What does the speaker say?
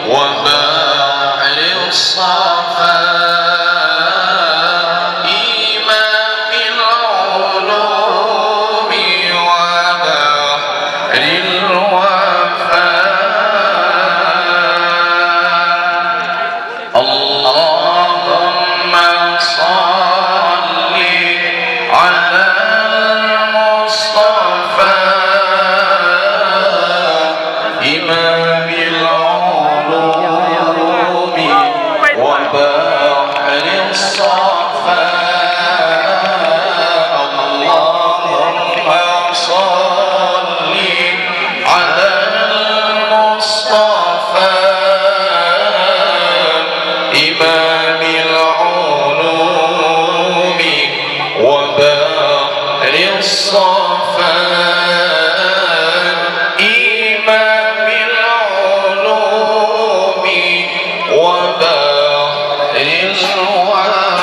وبحر الصفاء إمام العلوم وبحر الوفاء اللهم صل على المصطفى إمام العلوم وبحر الصفاء اللهم صل على المصطفى إمام العلوم وبحر الصفاء إمام العلوم وبحر الوفاء